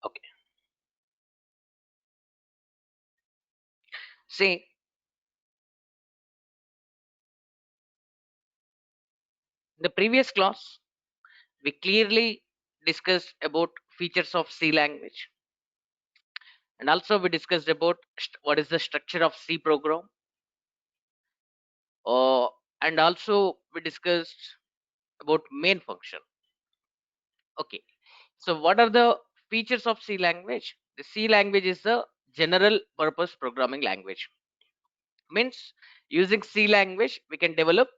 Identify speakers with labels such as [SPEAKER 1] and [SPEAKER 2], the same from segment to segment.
[SPEAKER 1] Okay. See, in the previous class, we clearly discussed about features of C language, and also we discussed about what is the structure of C program, uh, and also we discussed about main function. Okay. So what are the features of C language? The C language is the general purpose programming language. Means using C language, we can develop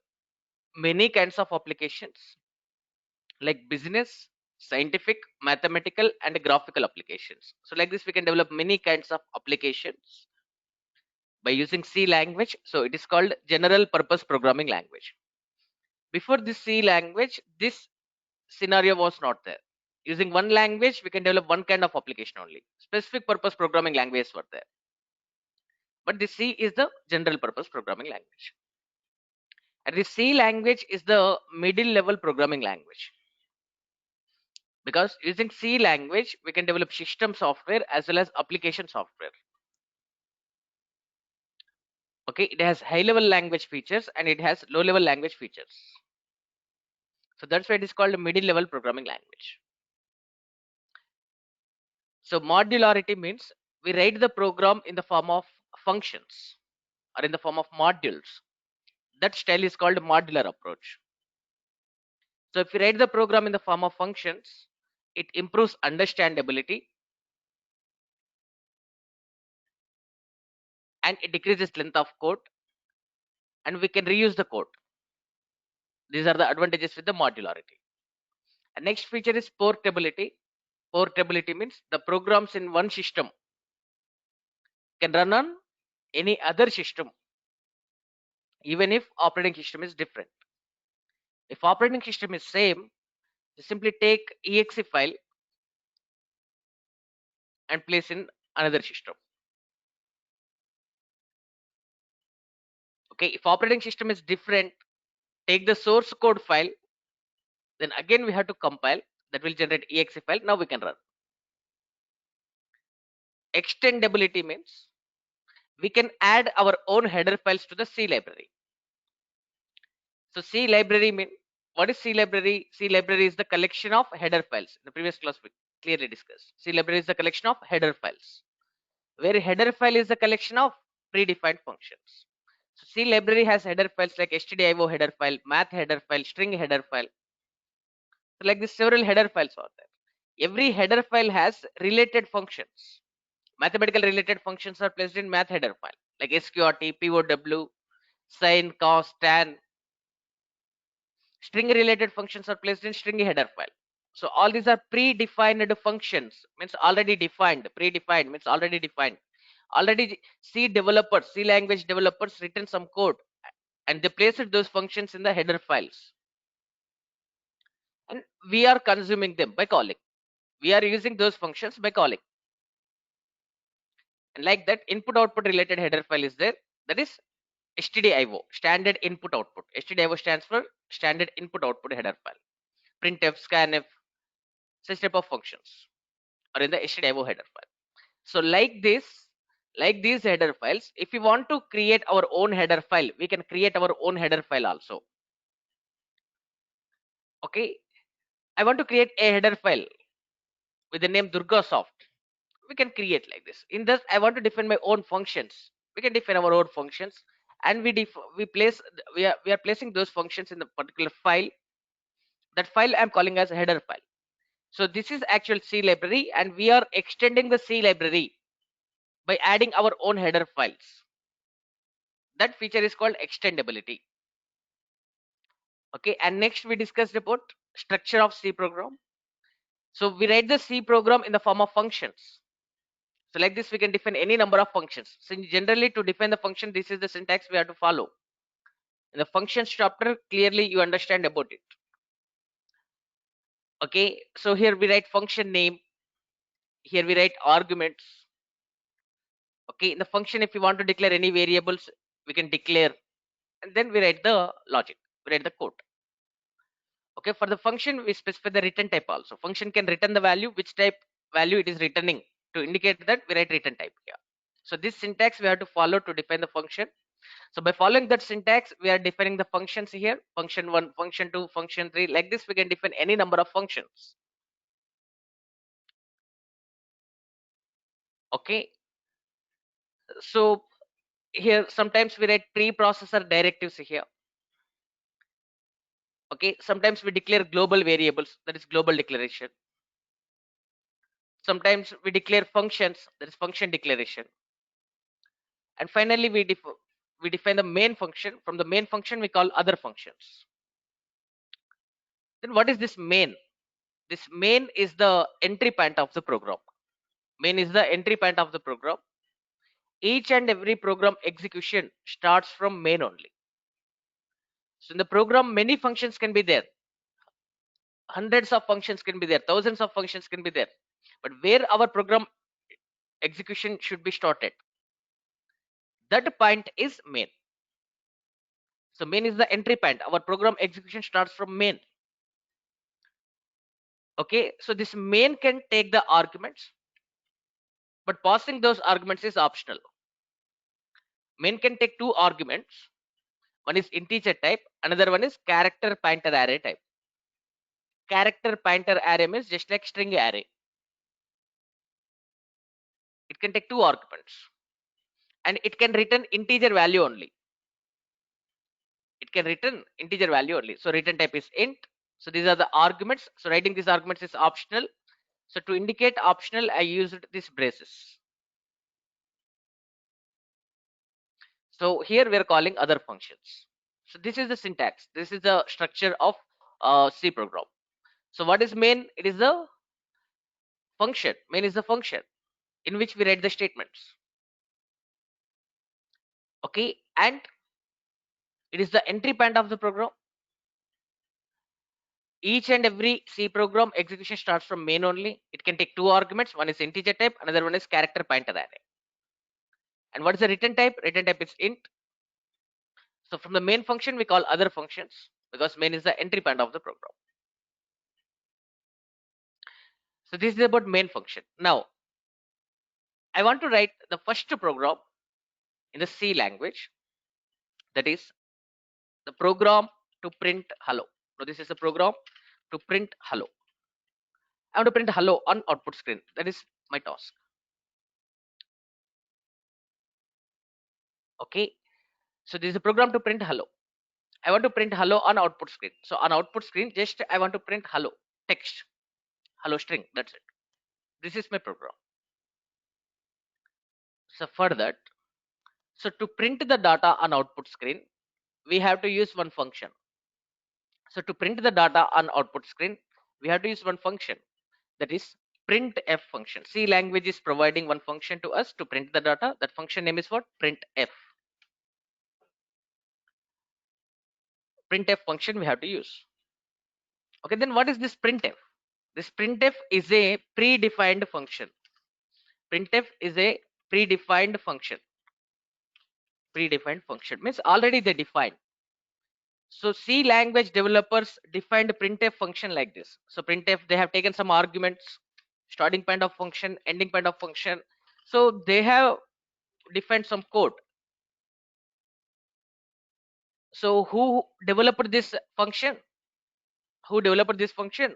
[SPEAKER 1] many kinds of applications like business, scientific, mathematical, and graphical applications. So like this, we can develop many kinds of applications by using C language. So it is called general purpose programming language. Before this C language, this scenario was not there. Using one language, we can develop one kind of application only. Specific purpose programming languages were there. But the C is the general purpose programming language. And the C language is the middle level programming language. Because using C language, we can develop system software as well as application software. Okay, it has high level language features and it has low level language features. So that's why it is called a middle level programming language. So modularity means we write the program in the form of functions or in the form of modules. That style is called modular approach. So if you write the program in the form of functions, it improves understandability and it decreases length of code and we can reuse the code. These are the advantages with the modularity. And next feature is portability. Portability means the programs in one system can run on any other system even if operating system is different. If operating system is same, you simply take exe file and place in another system. Okay, if operating system is different, take the source code file, then again we have to compile, that will generate exe file. Now we can run. Extendability means we can add our own header files to the C library. So C library mean, what is C library? C library is the collection of header files. In the previous class we clearly discussed. C library is the collection of header files, where header file is the collection of predefined functions. So C library has header files like stdio header file, math header file, string header file. So like this, several header files are there. Every header file has related functions. Mathematical related functions are placed in math header file like sqrt, pow, sin, cos, tan. String related functions are placed in string header file. So all these are predefined functions, means already defined. Predefined means already defined. Already C language developers written some code and they placed those functions in the header files. And we are consuming them by calling. We are using those functions by calling. And like that, input output related header file is there. That is stdio, standard input output. Stdio stands for standard input output header file. Printf, scanf, such type of functions are in the stdio header file. So like this, like these header files, if we want to create our own header file, we can create our own header file also. Okay, I want to create a header file with the name Durgasoft. We can create like this. In this, I want to define my own functions. We can define our own functions, and we place we are placing those functions in the particular file. That file I'm calling as a header file. So this is actual C library, and we are extending the C library by adding our own header files. That feature is called extendability. Okay, and next we discussed about structure of C program. So we write the C program in the form of functions. So like this, we can define any number of functions. So generally, to define the function, this is the syntax we have to follow. In the functions chapter, clearly you understand about it. Okay, so here we write function name. Here we write arguments. Okay, in the function, if you want to declare any variables, we can declare, and then we write the logic. We write the code. Okay, for the function, we specify the return type also. Function can return the value, which type value it is returning to indicate that we write return type here. So this syntax we have to follow to define the function. So by following that syntax, we are defining the functions here, function 1, function 2, function 3. Like this, we can define any number of functions. Okay. So here, sometimes we write preprocessor directives here. Okay. Sometimes we declare global variables, that is global declaration. Sometimes we declare functions, that is function declaration. And finally, we define the main function. From the main function, we call other functions. Then what is this main? This main is the entry point of the program. Main is the entry point of the program. Each and every program execution starts from main only. So in the program, many functions can be there. Hundreds of functions can be there. Thousands of functions can be there. But where our program execution should be started, that point is main. So main is the entry point. Our program execution starts from main. Okay. So this main can take the arguments, but passing those arguments is optional. Main can take two arguments. One is integer type, another one is character pointer array type. Character pointer array means just like string array. It can take two arguments and it can return integer value only. It can return integer value only. So return type is int. So these are the arguments. So writing these arguments is optional. So to indicate optional, I used these braces. So here we are calling other functions. So this is the syntax. This is the structure of C program. So what is main? It is the function. Main is the function in which we write the statements. Okay, and it is the entry point of the program. Each and every C program execution starts from main only. It can take two arguments. One is integer type, another one is character pointer array. And what is the return type? Return type is int. So from the main function, we call other functions because main is the entry point of the program. So this is about main function. Now, I want to write the first program in the C language, that is the program to print hello. So this is a program to print hello. I want to print hello on output screen. That is my task. Okay. So this is a program to print hello. I want to print hello on output screen. So on output screen, just I want to print hello text, hello string. That's it. This is my program. So for that, so to print the data on output screen, we have to use one function. So to print the data on output screen, we have to use one function, that is printf function. C language is providing one function to us to print the data. That function name is what? Printf. Printf function we have to use. Okay, then what is this printf? This printf is a predefined function. Printf is a predefined function. Predefined function means already they defined. So C language developers defined printf function like this. So printf, they have taken some arguments, starting point of function, ending point of function. So they have defined some code. So who developed this function? Who developed this function?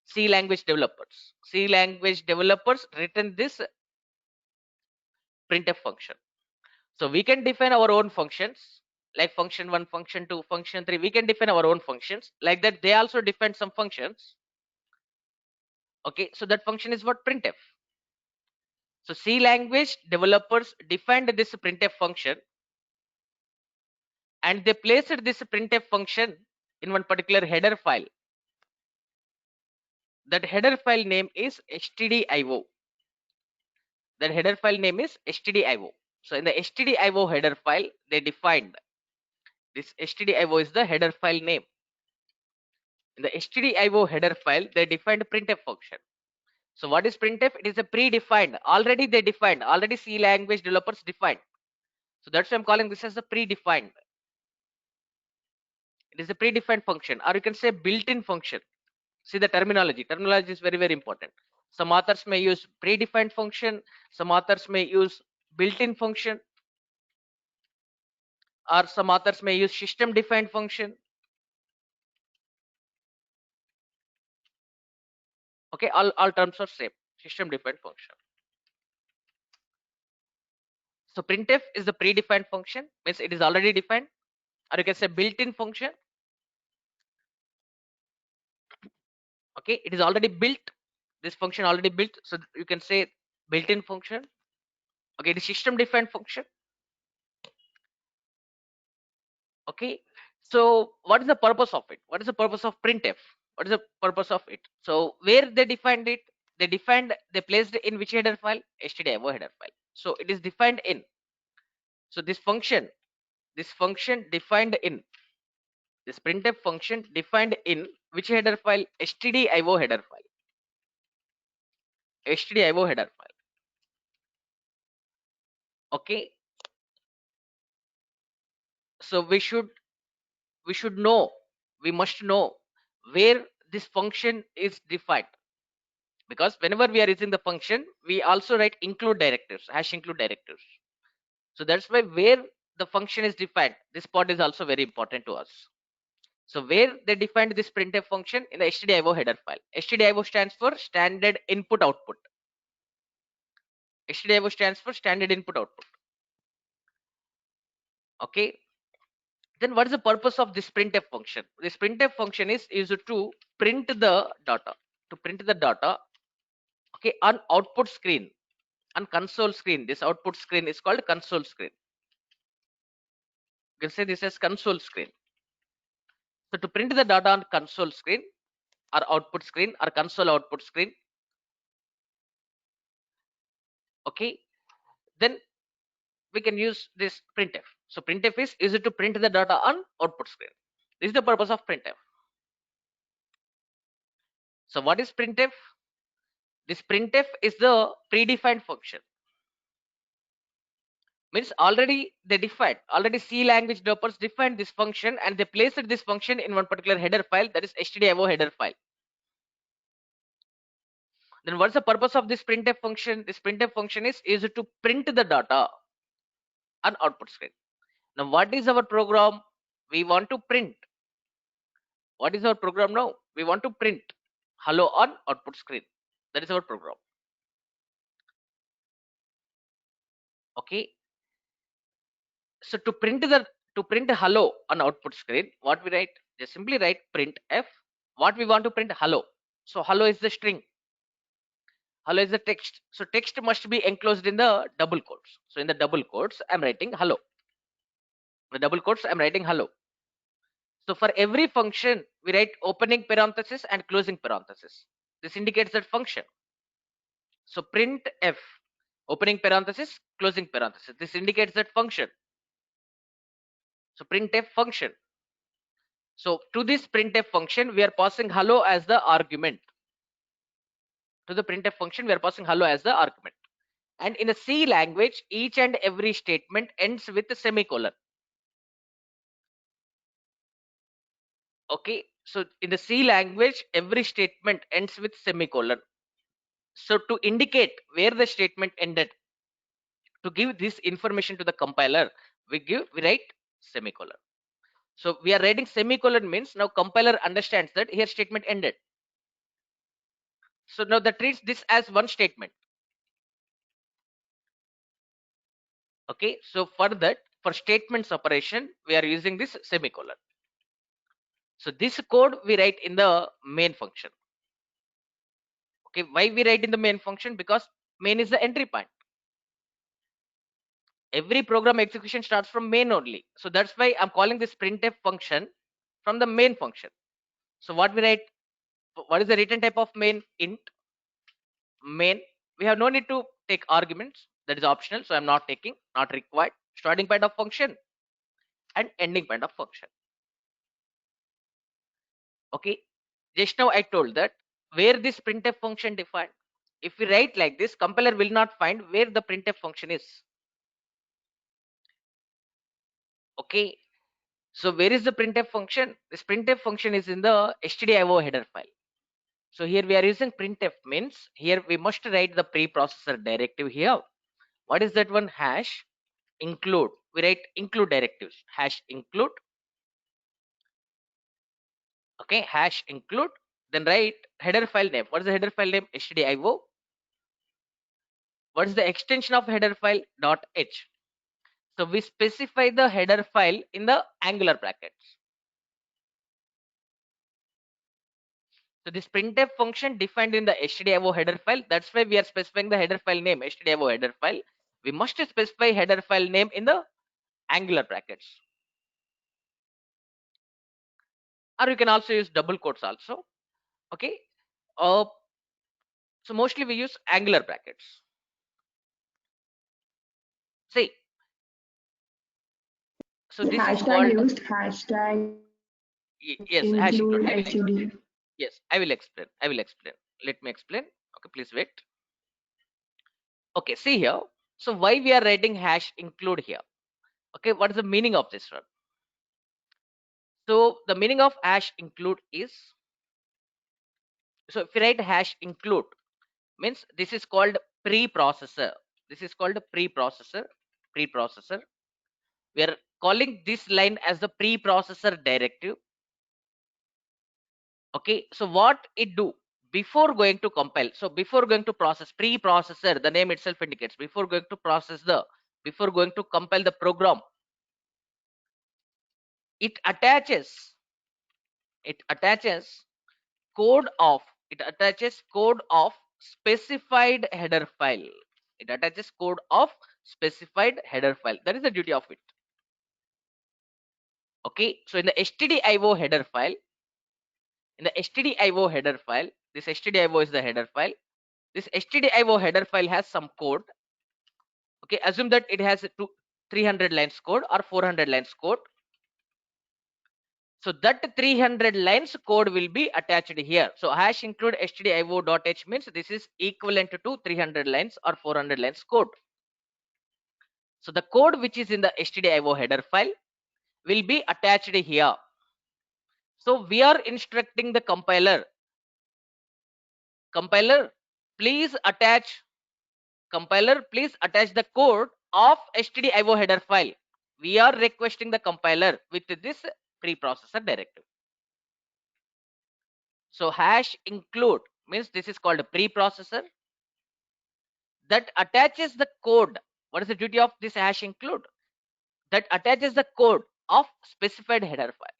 [SPEAKER 1] C language developers. C language developers written this printf function. So we can define our own functions like function 1, function 2, function 3. We can define our own functions like that. They also define some functions. Okay, so that function is what? Printf. So C language developers defined this printf function and they placed this printf function in one particular header file. That header file name is stdio. That header file name is stdio. So in the stdio header file, they defined this. Stdio is the header file name. In the stdio header file, they defined printf function. So what is printf? It is a predefined. Already they defined. Already C language developers defined. So that's why I'm calling this as a predefined. It is a predefined function, or you can say built-in function. See the terminology. Terminology is very, very important. Some authors may use predefined function, some authors may use built-in function, or some authors may use system defined function. Okay, all terms are same, system defined function. So printf is the predefined function, means it is already defined, or you can say built-in function. Okay, it is already built, this function already built, so you can say built-in function. Okay, the system defined function. Okay, so what is the purpose of it? What is the purpose of printf? What is the purpose of it? So where they defined it, they placed in which header file? stdio header file. So it is defined in, so this function defined in, this printf function defined in which header file? stdio header file. stdio header file. Okay, so we should know, we must know where this function is defined, because whenever we are using the function, we also write include directives, hash include directives. So that's why where the function is defined, this part is also very important to us. So where they defined this printf function? In the stdio header file. stdio stands for standard input output. stdio stands for standard input output. Okay, then what is the purpose of this printf function? This printf function is used to print the data, to print the data. Okay, on output screen, on console screen. This output screen is called console screen. You can say this as console screen. So to print the data on console screen or output screen or console output screen, okay, then we can use this printf. So printf is used to print the data on output screen. This is the purpose of printf. So what is printf? This printf is the predefined function. Means already they defined, already C language developers defined this function and they placed this function in one particular header file, that is stdio header file. Then what's the purpose of this printf function? This printf function is used to print the data on output screen. Now what is our program? We want to print. What is our program now? We want to print hello on output screen. That is our program. Okay. So to print hello on output screen, what we write? Just simply write printf. What we want to print? Hello. So hello is the string. Hello is the text. So text must be enclosed in the double quotes. So in the double quotes, I'm writing hello. The double quotes, I'm writing hello. So for every function, we write opening parenthesis and closing parenthesis. This indicates that function. So print f, opening parenthesis, closing parenthesis. This indicates that function. So printf function. So to this printf function, we are passing hello as the argument. To the printf function, we are passing hello as the argument. And in the C language, each and every statement ends with a semicolon. Okay, so in the C language, every statement ends with semicolon. So to indicate where the statement ended, to give this information to the compiler, we write semicolon. So we are writing semicolon means now compiler understands that here statement ended. So now that treats this as one statement. Okay, so for that, for statement separation, we are using this semicolon. So this code we write in the main function. Okay, why we write in the main function? Because main is the entry point. Every program execution starts from main only. So that's why I'm calling this printf function from the main function. So what we write? What is the return type of main? Int main. We have no need to take arguments. That is optional. So I'm not taking, not required. Starting point of function and ending point of function. Okay. Just now I told that where this printf function defined. If we write like this, compiler will not find where the printf function is. Okay. So where is the printf function? This printf function is in the stdio header file. So here we are using printf, means here we must write the preprocessor directive here. What is that one? Hash include. We write include directives. Hash include. Okay, hash include. Then write header file name. What is the header file name? stdio. What is the extension of header file? .h. So we specify the header file in the angular brackets. So this printf function defined in the stdio header file. That's why we are specifying the header file name stdio header file. We must specify header file name in the angular brackets. Or you can also use double quotes also. Okay. Uh, so mostly we use angular brackets. See. So this is
[SPEAKER 2] Hashtag
[SPEAKER 1] called
[SPEAKER 2] used, hashtag
[SPEAKER 1] yes, hash include.
[SPEAKER 2] include
[SPEAKER 1] I will explain.
[SPEAKER 2] HUD.
[SPEAKER 1] Yes, I will explain. I will explain. Let me explain. Okay, please wait. Okay, see here. So why we are writing hash include here? Okay, what is the meaning of this one? So the meaning of hash include is, so if you write hash include, means this is called preprocessor. This is called preprocessor. Preprocessor. We are calling this line as the preprocessor directive. Okay, so what it do before going to compile? So before going to process, preprocessor, the name itself indicates before going to process the, before going to compile the program, it attaches, it attaches code of, it attaches code of specified header file. It attaches code of specified header file. That is the duty of it. Okay, so in the stdio header file, in the stdio header file, this stdio is the header file. This stdio header file has some code. Okay, assume that it has 300 lines code or 400 lines code. So that 300 lines code will be attached here. So hash include stdio.h means this is equivalent to 300 lines or 400 lines code. So the code which is in the stdio header file will be attached here. So we are instructing the compiler, compiler, please attach, compiler, please attach the code of stdio header file. We are requesting the compiler with this preprocessor directive. So hash include means this is called a preprocessor that attaches the code. What is the duty of this hash include? That attaches the code of specified header file.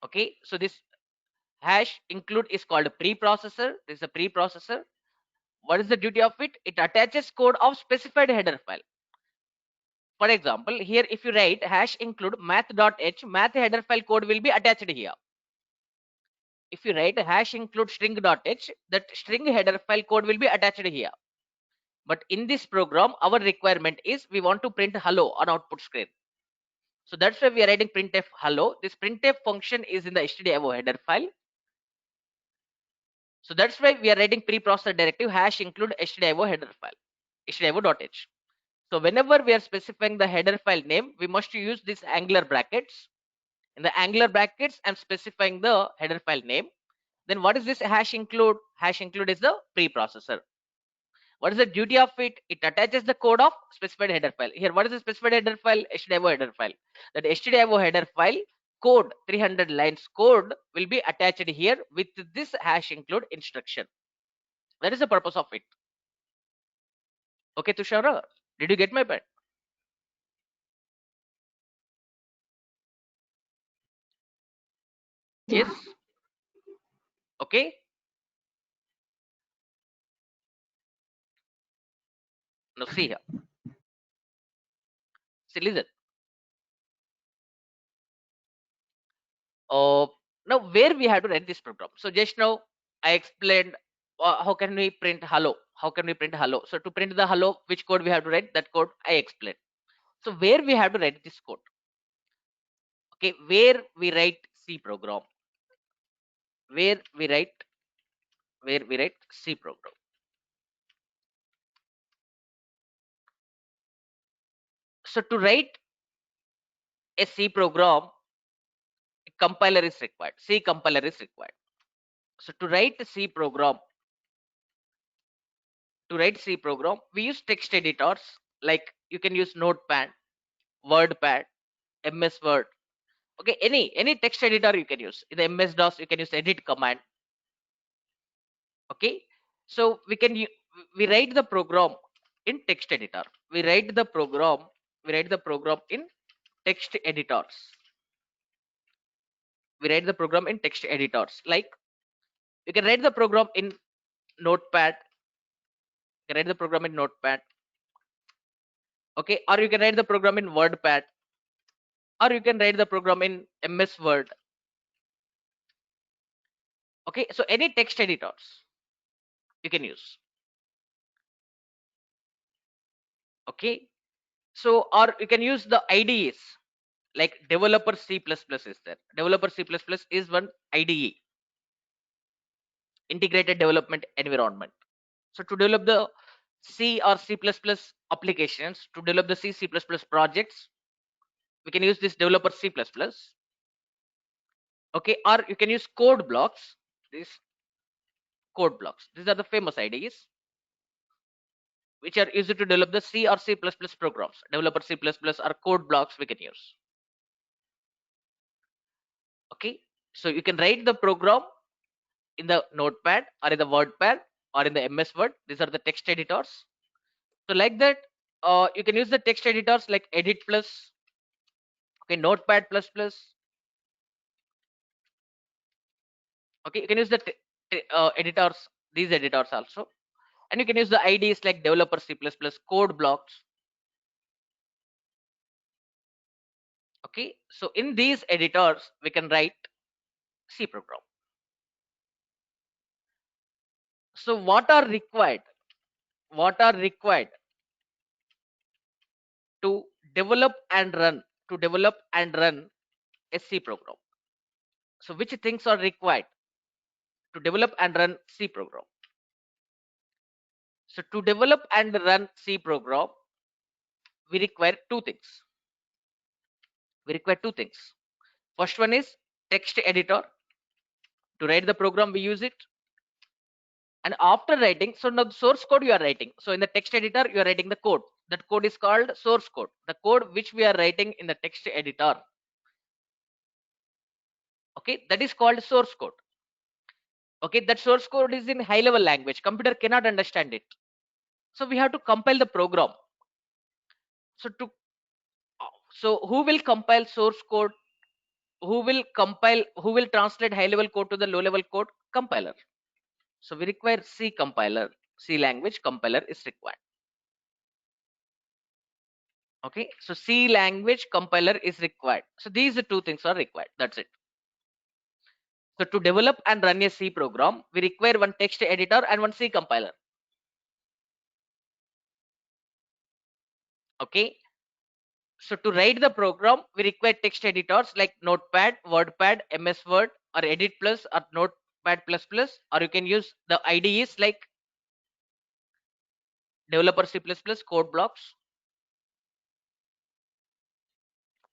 [SPEAKER 1] Okay, so this hash include is called a preprocessor. This is a preprocessor. What is the duty of it? It attaches code of specified header file. For example, here if you write hash include math.h, math header file code will be attached here. If you write hash include string.h, that string header file code will be attached here. But in this program, our requirement is we want to print hello on output screen. So that's why we are writing printf hello. This printf function is in the stdio header file. So that's why we are writing preprocessor directive hash include stdio header file, stdio.h. So whenever we are specifying the header file name, we must use this angular brackets. In the angular brackets, I'm specifying the header file name. Then what is this hash include? Hash include is the preprocessor. What is the duty of it? It attaches the code of specified header file. Here, what is the specified header file? stdio header file. That stdio header file code, 300 lines code will be attached here with this hash include instruction. That is the purpose of it. Okay, Tushara, did you get my point? Yes.
[SPEAKER 2] Yeah.
[SPEAKER 1] Okay. Now see here. See, listen. Uh, Now where we have to write this program. So just now I explained how can we print hello. How can we print hello? So to print the hello, which code we have to write? That code I explained. So where we have to write this code? Okay, where we write C program, where we write, where we write C program. So to write a C program, a compiler is required. C compiler is required. So to write a C program, we use text editors like you can use Notepad, WordPad, MS Word. Okay, any text editor you can use. In the MS DOS, you can use edit command. Okay, so we write the program in text editor. We write the program. We write the program in text editors. We write the program in text editors. Like you can write the program in Notepad. You can write the program in Notepad. Okay, or you can write the program in WordPad, or you can write the program in MS Word. Okay, so any text editors you can use. Okay, so or you can use the IDEs like developer C++ is there. Developer C++ is one IDE, integrated development environment. So to develop the C or C++ applications, to develop the C++ projects, we can use this developer C++. Okay, or you can use code blocks. These code blocks, these are the famous IDEs which are used to develop the C or C++ programs. Developer C++ or code blocks we can use. Okay, so you can write the program in the Notepad or in the WordPad or in the MS Word. These are the text editors. So like that, you can use the text editors like Edit Plus, okay, Notepad Plus Plus. Okay, you can use the editors, these editors also, and you can use the IDs like Developer C++, code blocks. Okay, so in these editors we can write C program. So what are required? What are required to develop and run a C program? So which things are required to develop and run C program? So to develop and run C program, we require two things. We require two things. First one is text editor. To write the program, we use it. And after writing, so now the source code you are writing. So in the text editor, you are writing the code. That code is called source code. The code which we are writing in the text editor. Okay, that is called source code. Okay, that source code is in high level language. Computer cannot understand it. So we have to compile the program. So to so who will compile source code? Who will translate high level code to the low level code? Compiler. So we require C compiler. C language compiler is required. Okay, so C language compiler is required. So these two things are required. That's it. So to develop and run a C program, we require one text editor and one C compiler. Okay, so to write the program, we require text editors like Notepad, WordPad, MS Word, or Edit Plus, or Notepad Plus Plus, or you can use the IDEs like Developer C++, code blocks.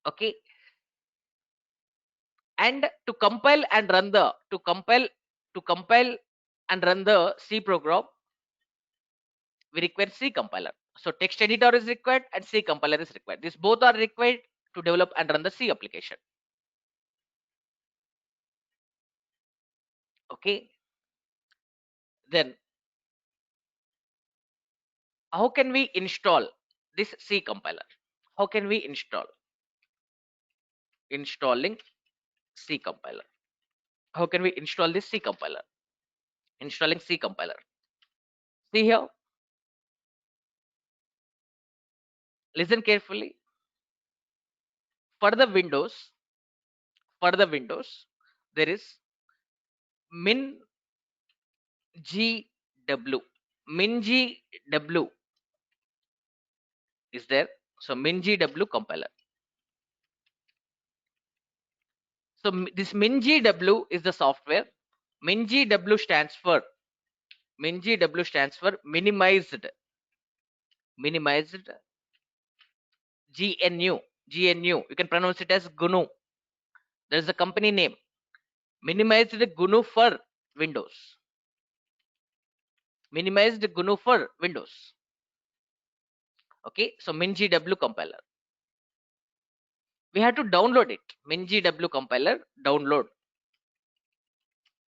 [SPEAKER 1] Okay, and to compile and run the C program, we require C compiler. So text editor is required and C compiler is required. These both are required to develop and run the C application. Okay, then how can we install this C compiler? How can we installing C compiler? How can we install this C compiler? Installing C compiler. See here, listen carefully. For the Windows, there is min GW. Min GW is there. So min GW compiler. So this MinGW is the software. MinGW stands for minimized GNU. GNU. You can pronounce it as GNU. There is a company name. Minimized GNU for Windows. Minimized GNU for Windows. Okay, so MinGW compiler. We have to download it. MinGW compiler, download.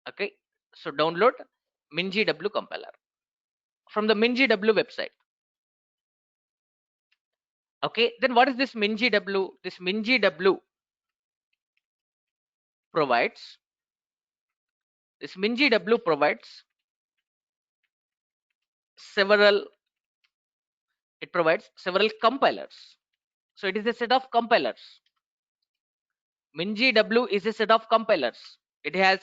[SPEAKER 1] Okay, so download MinGW compiler from the MinGW website. Okay, then what is this MinGW? This MinGW provides, this MinGW provides several, it provides several compilers. So it is a set of compilers. MinGW is a set of compilers. It has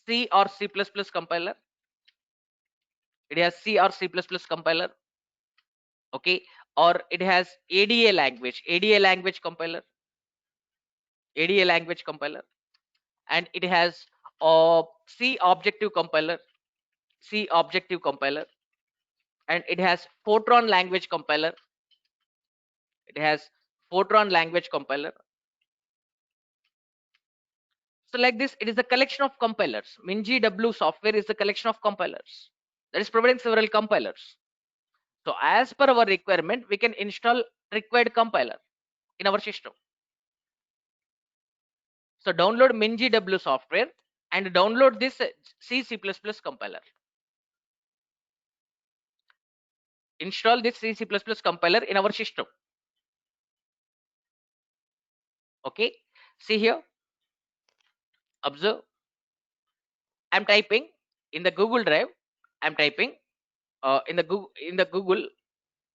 [SPEAKER 1] C or C++ compiler. It has C or C++ compiler. Okay, or it has ADA language compiler, ADA language compiler, and it has C objective compiler, C objective compiler, and it has Fortran language compiler. It has Fortran language compiler. So like this, it is a collection of compilers. MinGW software is a collection of compilers that is providing several compilers. So as per our requirement, we can install required compiler in our system. So download MinGW software and download this C++ compiler. Install this C++ compiler in our system. Okay, see here, observe. I'm typing in the Google Drive. I'm typing in the Google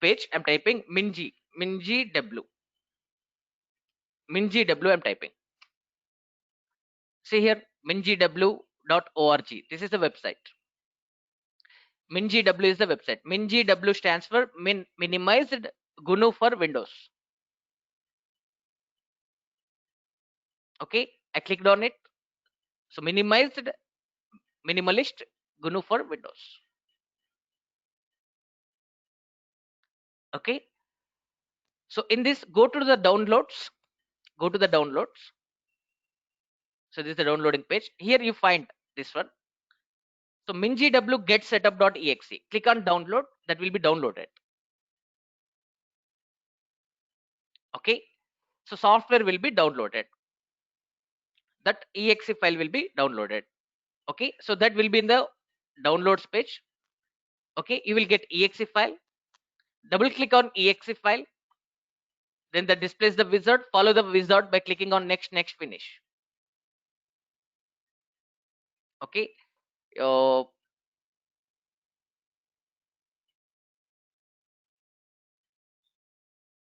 [SPEAKER 1] page. I'm typing MinGW. MinGW. I'm typing. See here, mingw.org. This is the website. MinGW is the website. MinGW stands for minimized GNU for Windows. Okay, I clicked on it. So minimalist GNU for Windows. Okay, so in this, go to the downloads. Go to the downloads. So this is the downloading page. Here you find this one. So MinGW get setup.exe. Click on download. That will be downloaded. Okay, so software will be downloaded. That exe file will be downloaded. Okay, so that will be in the downloads page. Okay, you will get exe file. Double click on exe file. Then that displays the wizard. Follow the wizard by clicking on next, next, finish. Okay,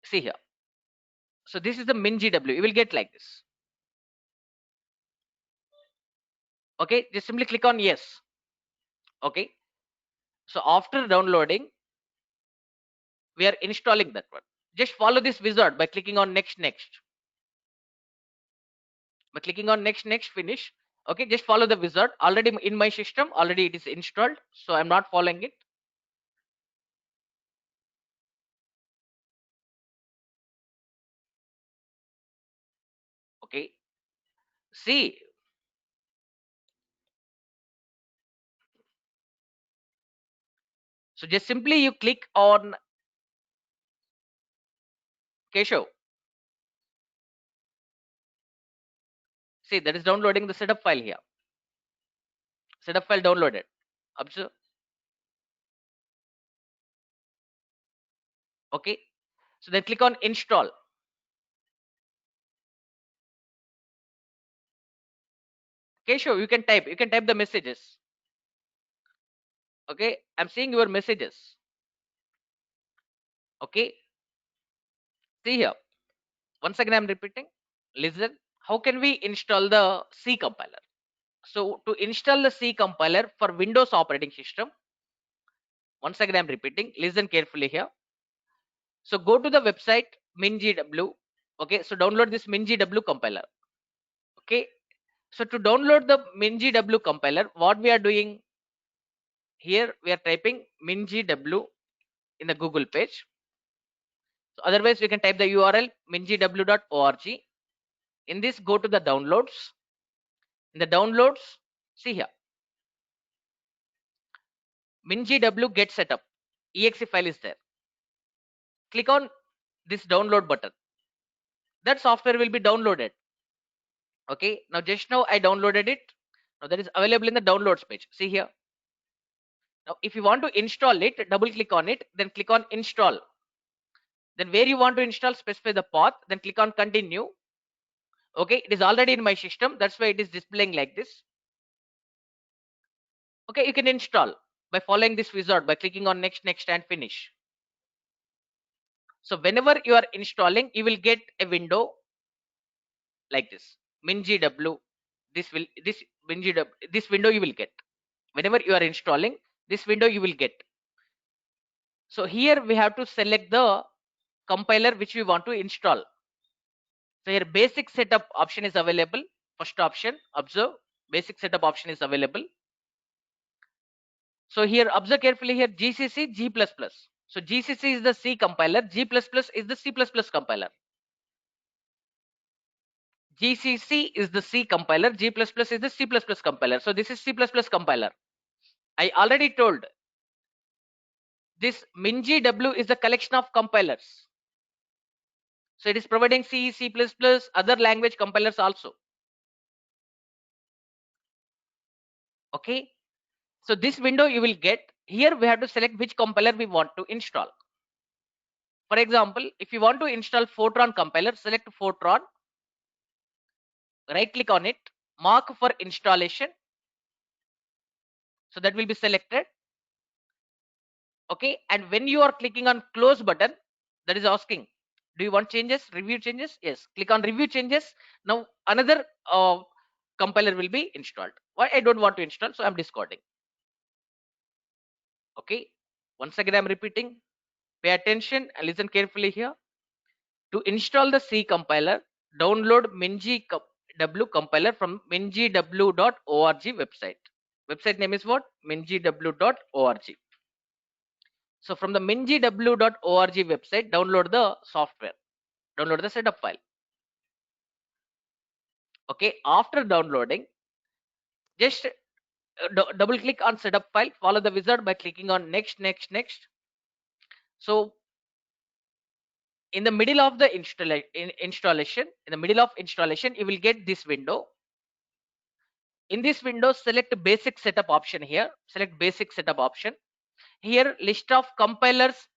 [SPEAKER 1] see here. So this is the MinGW. You will get like this. Okay, just simply click on yes. Okay, so after downloading, we are installing that one. Just follow this wizard by clicking on next, next. By clicking on next, next, finish. Okay, just follow the wizard. Already in my system, already it is installed, so I'm not following it. Okay, see. So just simply you click on Keshav. See, that is downloading the setup file here. Setup file downloaded. Observe. Okay, so then click on install. Keshav, you can type the messages. Okay, I'm seeing your messages. Okay, see here. Once again, I'm repeating. Listen, how can we install the C compiler? So to install the C compiler for Windows operating system, once again, I'm repeating. Listen carefully here. So go to the website MinGW. Okay, so download this MinGW compiler. Okay, so to download the MinGW compiler, what we are doing here, we are typing MinGW in the Google page. So otherwise, we can type the URL mingw.org. In this, go to the downloads. In the downloads, see here. MinGW get setup. Exe file is there. Click on this download button. That software will be downloaded. Okay. Now just now I downloaded it. Now that is available in the downloads page. See here. Now if you want to install it, double click on it, then click on install. Then where you want to install, specify the path, then click on continue. Okay, it is already in my system, that's why it is displaying like this. Okay, you can install by following this wizard by clicking on next, next and finish. So whenever you are installing, you will get a window like this. MinGW, this MinGW, this window you will get. Whenever you are installing, this window you will get. So here we have to select the compiler which we want to install. So here basic setup option is available. First option, observe, basic setup option is available. So here observe carefully here GCC G++. So GCC is the C compiler, G++ is the C++ compiler. GCC is the C compiler, G++ is the C++ compiler. So this is C++ compiler. I already told this MinGW is the collection of compilers. So it is providing C, C++, other language compilers also. Okay. So this window you will get. Here we have to select which compiler we want to install. For example, if you want to install Fortran compiler, select Fortran, right click on it, mark for installation. So that will be selected. Okay, and when you are clicking on close button, that is asking, do you want changes, review changes? Yes, click on review changes. Now another compiler will be installed. Why I don't want to install, so I'm discarding. Okay, once again I'm repeating, pay attention and listen carefully here. To install the C compiler, download MinGW compiler from mingw.org website. Website name is what? mingw.org. So from the mingw.org website, download the software, download the setup file. Okay, after downloading, just double click on setup file, follow the wizard by clicking on next, next, next. So in the middle of the installation, in the middle of installation, you will get this window. In this window, select basic setup option here. Select basic setup option. Here, list of compilers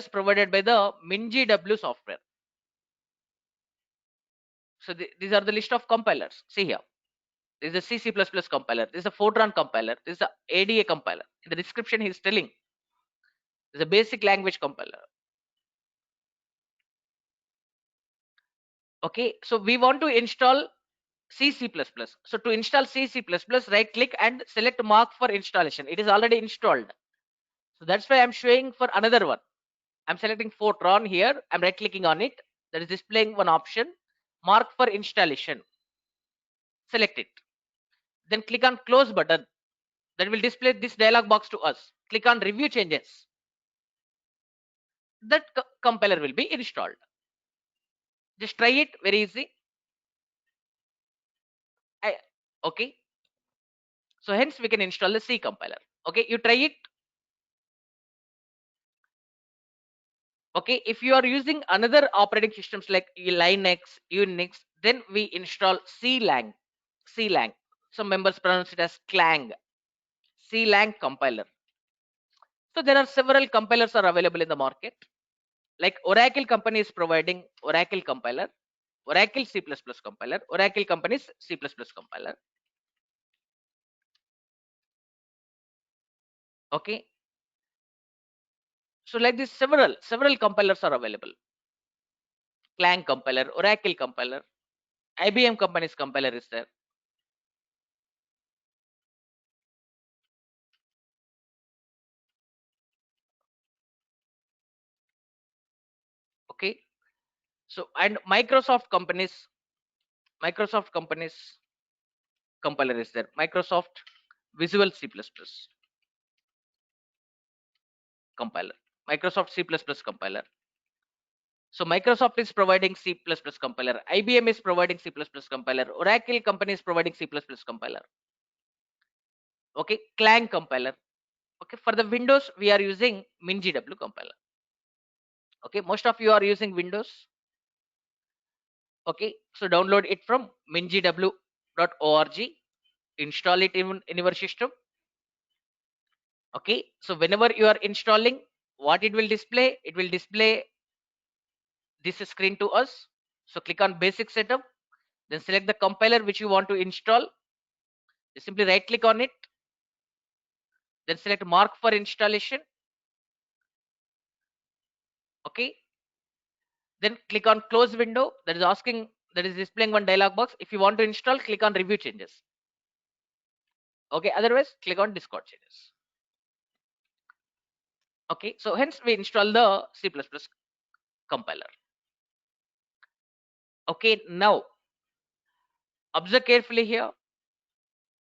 [SPEAKER 1] provided by the MinGW software. So these are the list of compilers. See here. This is the C++ compiler. This is the Fortran compiler. This is the ADA compiler. In the description, he is telling this is a basic language compiler. Okay, so we want to install C++. So to install C++, right click and select mark for installation. It is already installed. So that's why I'm showing for another one. I'm selecting Fortran here. I'm right clicking on it. That is displaying one option. Mark for installation. Select it. Then click on close button. That will display this dialog box to us. Click on review changes. That compiler will be installed. Just try it, very easy. Okay. So hence we can install the C compiler. Okay, you try it. Okay, if you are using another operating systems like Linux, Unix, then we install CLang. CLang. Some members pronounce it as Clang. CLang compiler. So there are several compilers are available in the market. Like Oracle company is providing Oracle compiler, Oracle C++ compiler, Oracle company's C++ compiler. Okay. So like this, several compilers are available. Clang compiler, Oracle compiler, IBM company's compiler is there. Okay. So and Microsoft company's compiler is there. Microsoft Visual C++ compiler, Microsoft C++ compiler. So Microsoft is providing C++ compiler, IBM is providing C++ compiler, Oracle company is providing C++ compiler. Okay, Clang compiler. Okay, for the Windows, we are using MinGW compiler. Okay, most of you are using Windows. Okay, so download it from mingw.org, install it in your system. Okay, so whenever you are installing, what it will display? It will display this screen to us. So click on basic setup, then select the compiler which you want to install. You simply right click on it, then select mark for installation. Okay, then click on close window. That is displaying one dialog box. If you want to install, click on review changes. Okay, otherwise click on discard changes. Okay, so hence we install the C++ compiler. Okay, now observe carefully here.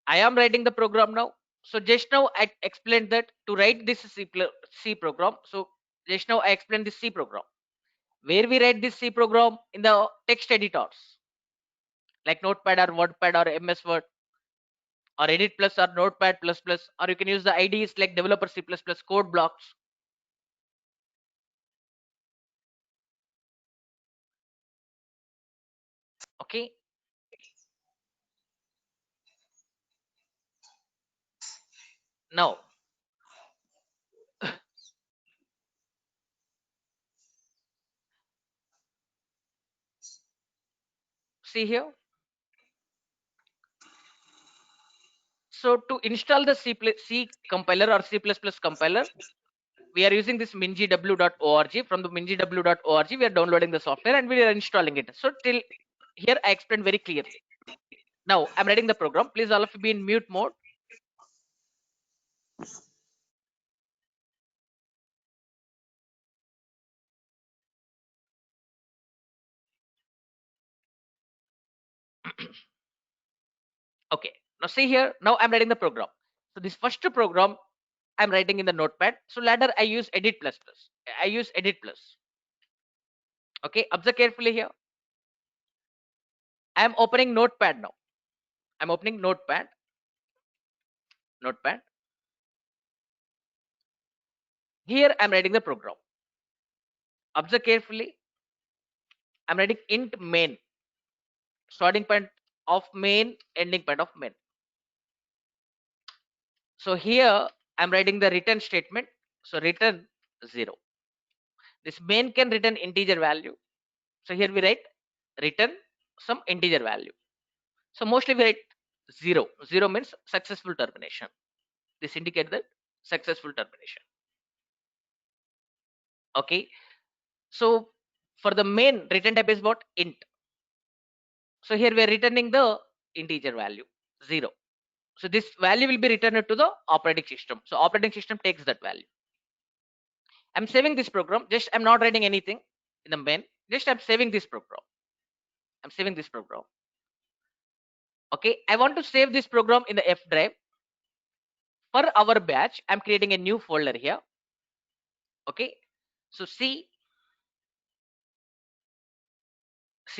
[SPEAKER 1] I am writing the program now. So just now I explained that to write this C program. So just now I explained this C program. Where we write this C program? In the text editors like Notepad or WordPad or MS Word or Edit Plus or Notepad Plus Plus, or you can use the IDEs like Developer C++ code blocks. Okay, now see here. So to install the C compiler or C++ compiler, we are using this mingw.org. From the mingw.org, we are downloading the software and we are installing it. So till here, I explained very clearly. Now I'm writing the program. Please all of you be in mute mode. Okay. Now see here. Now I'm writing the program. So this first program I'm writing in the Notepad. So later I use Edit plus plus. I use Edit plus. Okay. Observe carefully here. I'm opening Notepad now. I'm opening Notepad. Notepad. Here I'm writing the program. Observe carefully. I'm writing int main. Starting point of main, ending point of main. So here I'm writing the return statement. So return 0. This main can return integer value. So here we write return some integer value. So mostly we write 0. 0 means successful termination. This indicates that successful termination. Okay. So for the main, return type is what? Int. So here we are returning the integer value 0. So this value will be returned to the operating system. So operating system takes that value. I'm saving this program. Just I'm not writing anything in the main. Just I'm saving this program. I'm saving this program. Okay. I want to save this program in the F drive. For our batch, I'm creating a new folder here. Okay. So C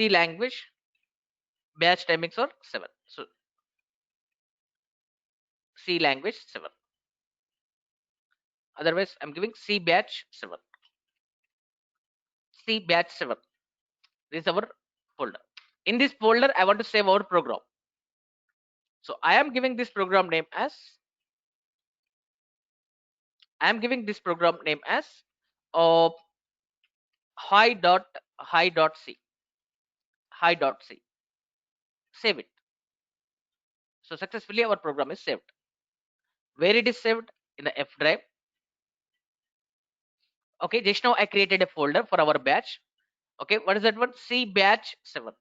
[SPEAKER 1] language batch timings are 7. So C language 7. Otherwise, I'm giving C batch 7. C batch 7. This is our folder. In this folder, I want to save our program. So I am giving this program name as uh, high.c. High.c. Save it. So successfully our program is saved. Where it is saved? In the F drive. Okay, just now I created a folder for our batch. Okay, what is that one? C batch 7.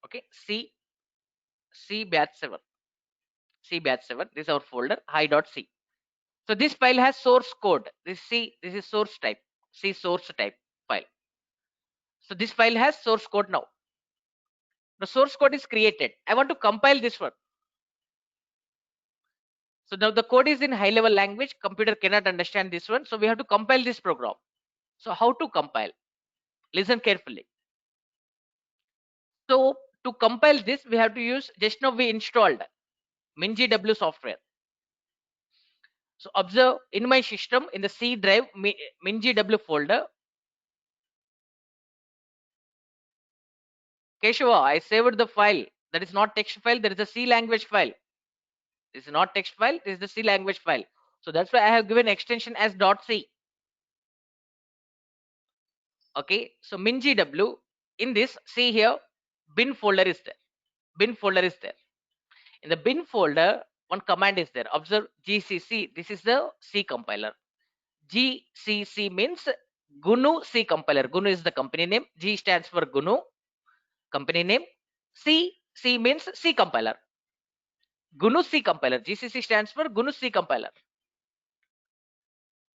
[SPEAKER 1] Okay, C batch 7. C batch 7. This is our folder high.c. So this file has source code. This is source type. C source type file. So this file has source code now. The source code is created. I want to compile this one. So now the code is in high level language. Computer cannot understand this one. So we have to compile this program. So how to compile? Listen carefully. So to compile this, we have to use, just now we installed MinGW software. So observe in my system in the C drive MinGW folder. Keshava, I saved the file. That is not text file. There is a C language file. This is not text file. This is the C language file. So that's why I have given extension as .c. Okay. So MinGW in this, see here, bin folder is there. Bin folder is there. In the bin folder, one command is there. Observe GCC. This is the C compiler. GCC means GNU C compiler. GNU is the company name. G stands for GNU company name. C means C compiler. GNU C compiler. GCC stands for GNU C compiler.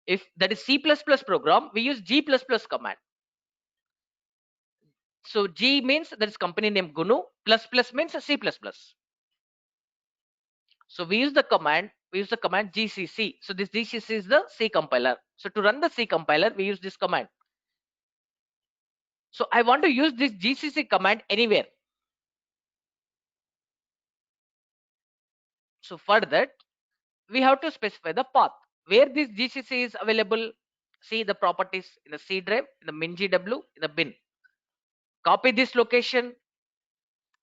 [SPEAKER 1] If that is C++ program, we use G++ command. So G means that is company name GNU. Plus plus means C++. So we use the command. We use the command GCC. So this GCC is the C compiler. So to run the C compiler, we use this command. So I want to use this GCC command anywhere. So for that, we have to specify the path where this GCC is available. See the properties in the C drive, in the MinGW, in the bin. Copy this location.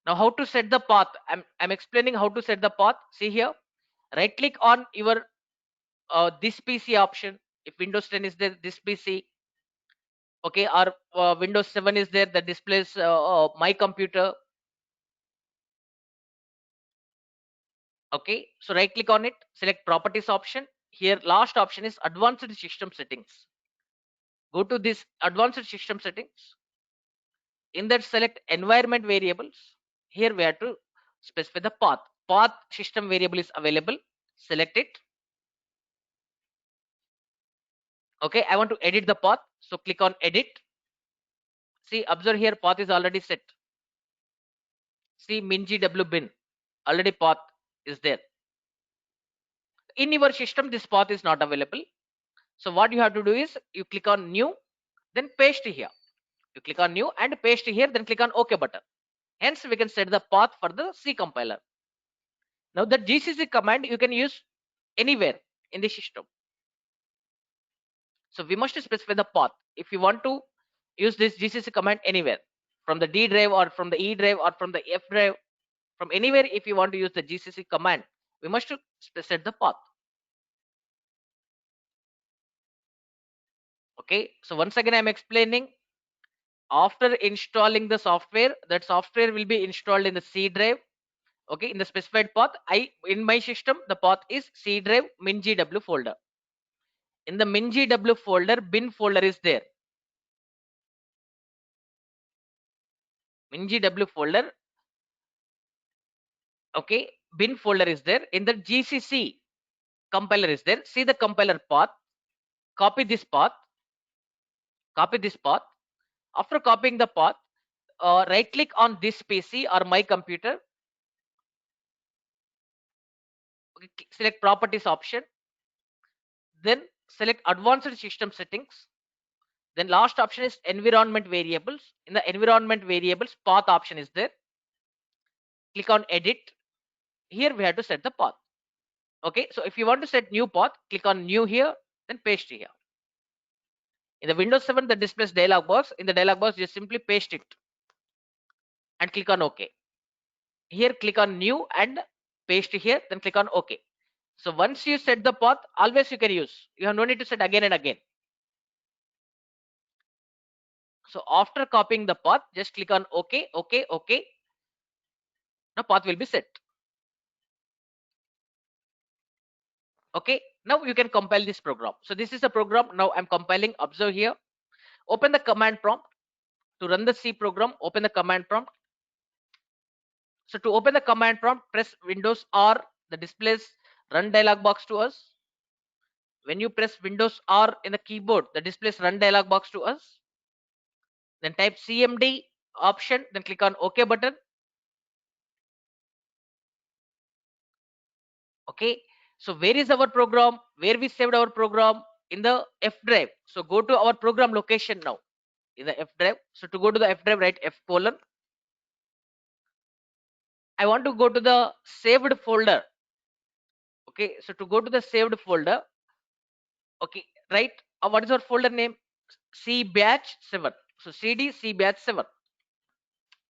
[SPEAKER 1] Now how to set the path? I'm explaining how to set the path. See here, right click on your this PC option. If Windows 10 is there, this PC. Okay, or Windows 7 is there that displays my computer. Okay, so right click on it, select properties option. Here last option is advanced system settings. Go to this advanced system settings. In that select environment variables. Here we have to specify the path system variable is available. Select it. Okay, I want to edit the path, so click on edit. See, observe here, path is already set. See, MinGW bin, already path is there. In your system this path is not available. So what you have to do is you click on new, then paste here. You click on new and paste here, then click on OK button. Hence we can set the path for the C compiler. Now the GCC command you can use anywhere in the system. So we must specify the path. If you want to use this GCC command anywhere, from the D drive or from the E drive or from the F drive, from anywhere, if you want to use the GCC command, we must set the path. Okay, so once again I'm explaining. After installing the software, that software will be installed in the C drive. Okay, in the specified path, in my system the path is C drive MinGW folder. In the MinGW folder, bin folder is there. MinGW folder. Okay, bin folder is there. In the GCC compiler is there. See the compiler path. Copy this path. Copy this path. After copying the path, right click on this PC or my computer. Okay, select properties option. Then select advanced system settings. Then last option is environment variables. In the environment variables, path option is there. Click on edit. Here we have to set the path. Okay, so if you want to set new path, click on new here, then paste here. In the Windows 7, the displays dialog box. In the dialog box, just simply paste it and click on OK. Here, click on new and paste here, then click on OK. So once you set the path, always you can use. You have no need to set again and again. So after copying the path, just click on OK, OK, OK. Now path will be set. Okay, now you can compile this program. So this is the program. Now I'm compiling. Observe here. Open the command prompt. To run the C program, open the command prompt. So to open the command prompt, press Windows R. The displays run dialog box to us. When you press Windows R in the keyboard, the displays run dialog box to us. Then type CMD option, then click on OK button. Okay, so where is our program? Where we saved our program? In the F drive. So go to our program location now in the F drive. So to go to the F drive, write F colon. I want to go to the saved folder. Okay, so to go to the saved folder, Okay, right? What is our folder name? C batch 7. So cd C batch 7.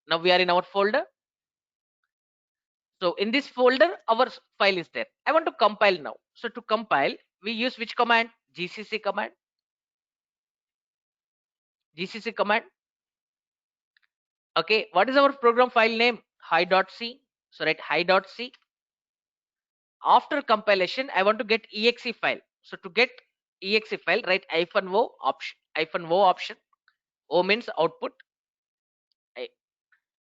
[SPEAKER 1] Now we are in our folder. So in this folder, our file is there. I want to compile now. So to compile, we use which command? GCC command. GCC command. Okay, what is our program file name? Hi.c. So write hi.c. After compilation, I want to get exe file. So to get exe file, write -o option. -o option. O means output.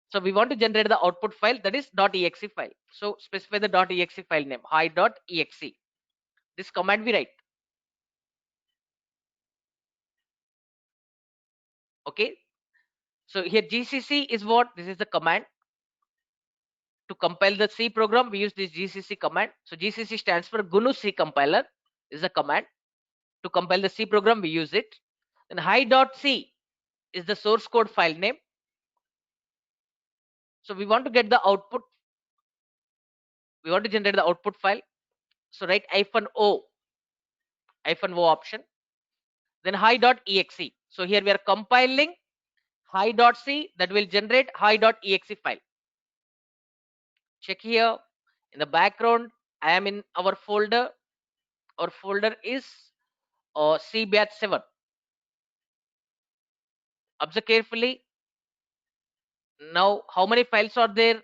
[SPEAKER 1] So we want to generate the output file, that is .exe file. So specify the .exe file name, hi.exe. This command we write. Okay. So here GCC is what? This is the command. To compile the C program, we use this GCC command. So GCC stands for GNU C compiler. This is a command. To compile the C program, we use it. Then hi.c is the source code file name. So we want to get the output. We want to generate the output file. So write -o option. Then hi.exe. So here we are compiling hi.c that will generate hi.exe file. Check here in the background. I am in our folder. Our folder is C batch 7. Observe carefully. Now, how many files are there?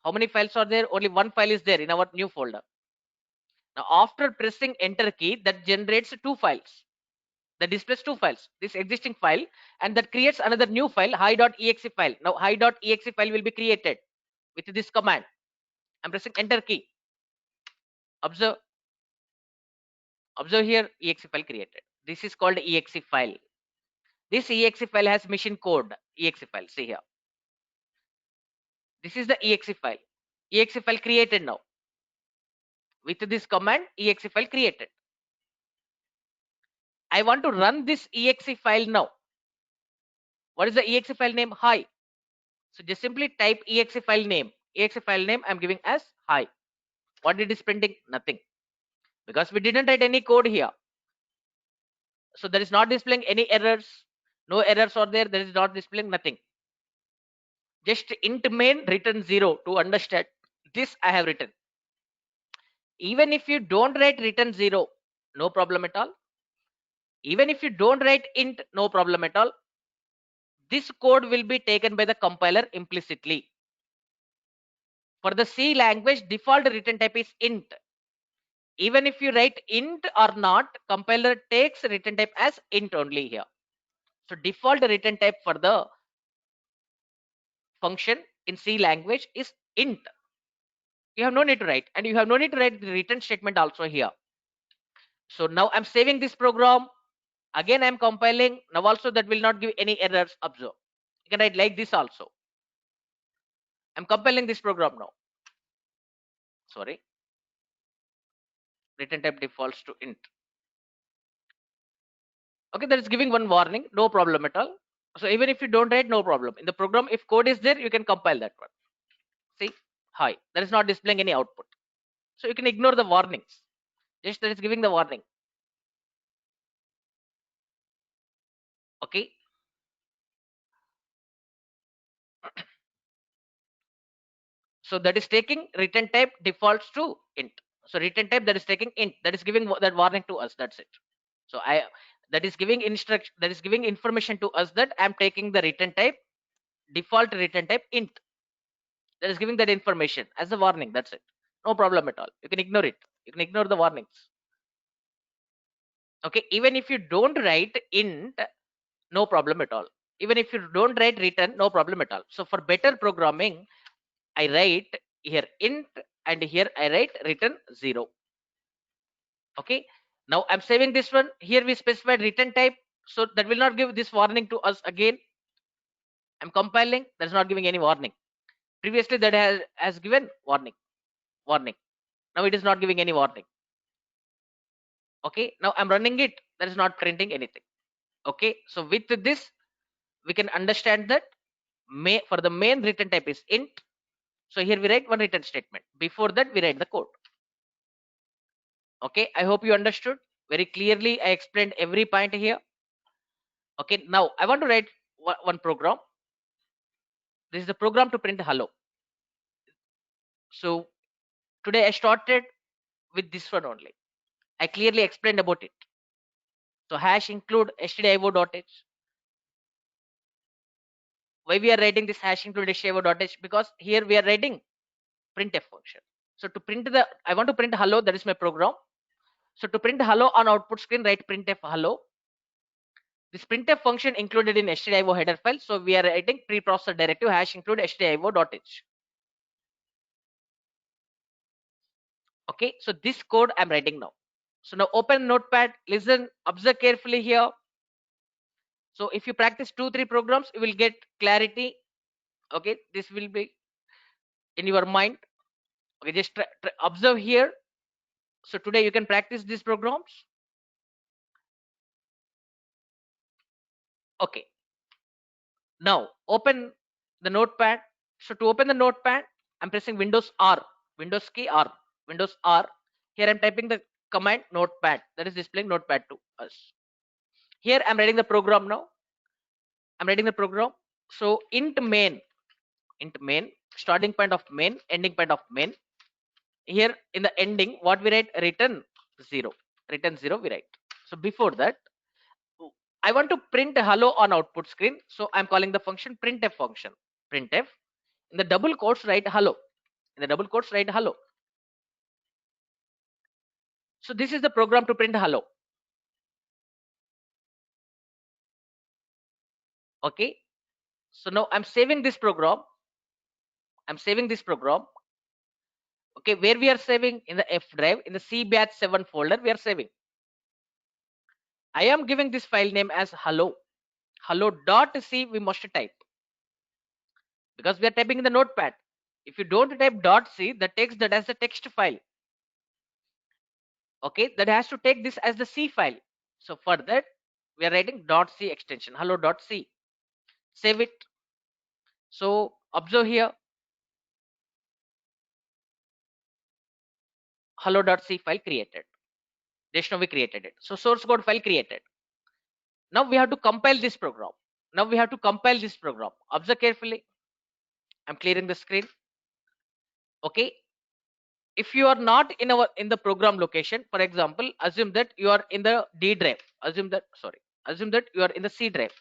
[SPEAKER 1] How many files are there? Only one file is there in our new folder. Now, after pressing enter key, that generates two files. That displays two files. This existing file, and that creates another new file, hi.exe file. Now, hi.exe file will be created with this command. I'm pressing enter key. Observe. Observe here, exe file created. This is called exe file. This exe file has machine code. Exe file. See here. This is the exe file. Exe file created now. With this command, exe file created. I want to run this exe file now. What is the exe file name? Hi. So just simply type exe file name. Exe file name I'm giving as hi. What it is printing? Nothing. Because we didn't write any code here. So that is not displaying any errors. No errors are there. That is not displaying nothing. Just int main return 0 to understand. This I have written. Even if you don't write return 0, no problem at all. Even if you don't write int, no problem at all. This code will be taken by the compiler implicitly. For the C language, default return type is int. Even if you write int or not, compiler takes return type as int only here. So default return type for the function in C language is int. You have no need to write, and you have no need to write the return statement also here. So now I'm saving this program. Again, I'm compiling. Now also that will not give any errors. Observe. You can write like this also. I'm compiling this program now. Sorry. Return type defaults to int. Okay, that is giving one warning. No problem at all. So even if you don't write, no problem. In the program, if code is there, you can compile that one. See, hi. That is not displaying any output. So you can ignore the warnings. Just that is giving the warning. Okay. So that is taking return type defaults to int. So return type that is taking int, that is giving that warning to us. That's it. So that is giving instruction, that is giving information to us that I'm taking the return type default return type int. That is giving that information as a warning. That's it. No problem at all. You can ignore it. You can ignore the warnings. Okay. Even if you don't write int, no problem at all. Even if you don't write return, no problem at all. So for better programming, I write here int and here I write return 0. Okay. Now I'm saving this one. Here we specified return type. So that will not give this warning to us again. I'm compiling. That's not giving any warning. Previously that has given warning. Warning. Now it is not giving any warning. Okay. Now I'm running it. That is not printing anything. Okay. So with this, we can understand that for the main return type is int. So here we write one return statement. Before that, we write the code. Okay. I hope you understood. Very clearly I explained every point here. Okay, now I want to write one program. This is the program to print hello. So today I started with this one only. I clearly explained about it. So hash include stdio.h. Why we are writing this hash include stdio.h? Because here we are writing printf function. So to print the, I want to print hello, that is my program. So to print hello on output screen, write printf hello. This printf function included in stdio header file. So we are writing preprocessor directive hash include stdio.h. Okay, so this code I'm writing now. So now open notepad, listen, observe carefully here. So if you practice 2-3 programs, you will get clarity. Okay, this will be in your mind. Okay, just observe here. So today you can practice these programs. Okay, now open the notepad. So to open the notepad, I'm pressing Windows R, Windows key R, Windows R. Here I'm typing the command notepad, that is displaying notepad to us. Here I'm writing the program now. I'm writing the program. So int main, starting point of main, ending point of main. Here in the ending, what we write? Return 0. Return 0 we write. So before that, I want to print hello on output screen. So I'm calling the function printf function. Printf. In the double quotes, write hello. In the double quotes, write hello. So this is the program to print hello. Okay. So now I'm saving this program. I'm saving this program. Okay, where we are saving? In the F drive, in the C batch 7 folder, we are saving. I am giving this file name as hello. Hello.c we must type because we are typing in the notepad. If you don't type .c, the text that has the text file. Okay, that has to take this as the C file. So for that, we are writing .c extension, hello.c. Save it. So observe here, hello.c file created. Just now we created it. So source code file created. Now we have to compile this program. Observe carefully. I'm clearing the screen. Okay. If you are not in the program location, for example, assume that you are in the D drive. Assume that you are in the C drive.